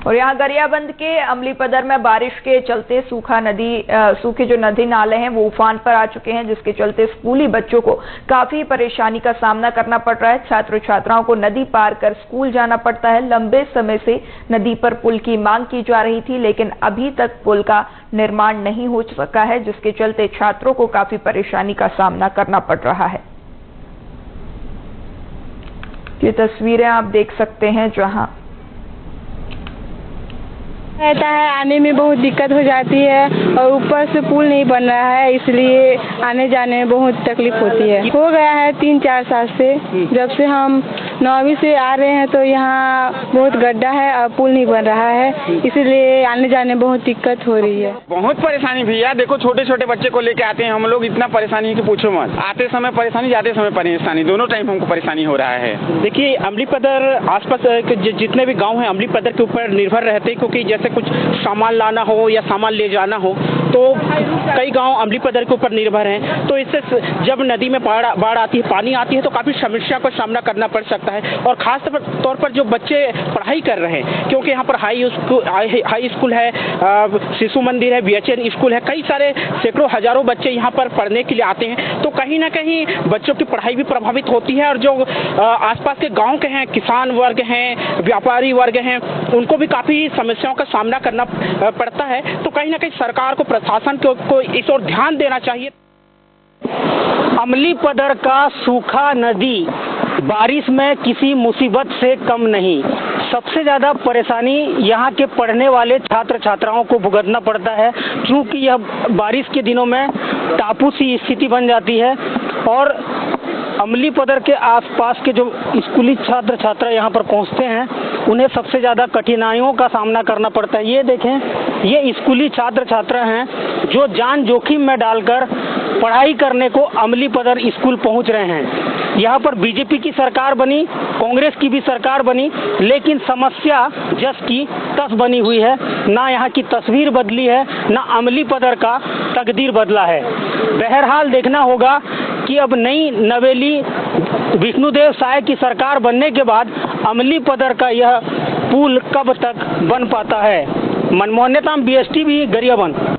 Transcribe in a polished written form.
और यहाँ गरियाबंद के अमलीपदर में बारिश के चलते सूखे जो नदी नाले हैं वो उफान पर आ चुके हैं, जिसके चलते स्कूली बच्चों को काफी परेशानी का सामना करना पड़ रहा है। छात्र छात्राओं को नदी पार कर स्कूल जाना पड़ता है। लंबे समय से नदी पर पुल की मांग की जा रही थी, लेकिन अभी तक पुल का निर्माण नहीं हो सका है, जिसके चलते छात्रों को काफी परेशानी का सामना करना पड़ रहा है। ये तस्वीरें आप देख सकते हैं जहां रहता है, आने में बहुत दिक्कत हो जाती है और ऊपर से पुल नहीं बन रहा है, इसलिए आने जाने में बहुत तकलीफ होती है। हो गया है 3-4 साल से, जब से हम 9वीं से आ रहे हैं तो यहाँ बहुत गड्ढा है और पुल नहीं बन रहा है, इसलिए आने जाने में बहुत दिक्कत हो रही है। बहुत परेशानी भैया, देखो छोटे छोटे बच्चे को लेके आते हैं हम लोग, इतना परेशानी है कि पूछो मत। आते समय परेशानी, जाते समय परेशानी, दोनों टाइम हमको परेशानी हो रहा है। देखिए, अमलीपदर आसपास जितने भी गांव हैं अमलीपदर के ऊपर निर्भर रहते हैं, क्योंकि जैसे कुछ सामान लाना हो या सामान ले जाना हो तो कई गांव अमलीपदर के ऊपर निर्भर हैं। तो इससे जब नदी में बाढ़ आती है, पानी आती है, तो काफ़ी समस्या का सामना करना पड़ सकता है। और खास तौर पर जो बच्चे पढ़ाई कर रहे हैं, क्योंकि यहाँ पर हाई स्कूल है, शिशु मंदिर है, BHN स्कूल है, कई सारे सैकड़ों हजारों बच्चे यहाँ पर पढ़ने के लिए आते हैं, तो कहीं ना कहीं बच्चों की पढ़ाई भी प्रभावित होती है। और जो आसपास के गाँव के हैं, किसान वर्ग हैं, व्यापारी वर्ग हैं, उनको भी काफ़ी समस्याओं का सामना करना पड़ता है। तो कहीं ना कहीं सरकार को, प्रशासन को इस ओर ध्यान देना चाहिए। अमलीपदर का सूखा नदी बारिश में किसी मुसीबत से कम नहीं। सबसे ज़्यादा परेशानी यहाँ के पढ़ने वाले छात्र छात्राओं को भुगतना पड़ता है, क्योंकि यह बारिश के दिनों में टापू सी स्थिति बन जाती है। और अमलीपदर के आसपास के जो स्कूली छात्र छात्रा यहाँ पर पहुँचते हैं, उन्हें सबसे ज़्यादा कठिनाइयों का सामना करना पड़ता है। ये देखें, ये स्कूली छात्र छात्रा हैं जो जान जोखिम में डालकर पढ़ाई करने को अमलीपदर स्कूल पहुँच रहे हैं। यहाँ पर बीजेपी की सरकार बनी, कांग्रेस की भी सरकार बनी, लेकिन समस्या जस की तस बनी हुई है। ना यहाँ की तस्वीर बदली है, ना अमलीपदर का तकदीर बदला है। बहरहाल देखना होगा कि अब नई नवेली विष्णुदेव साय की सरकार बनने के बाद अमलीपदर का यह पुल कब तक बन पाता है। मनमोहन नेताम, BSTV, गरियाबंद।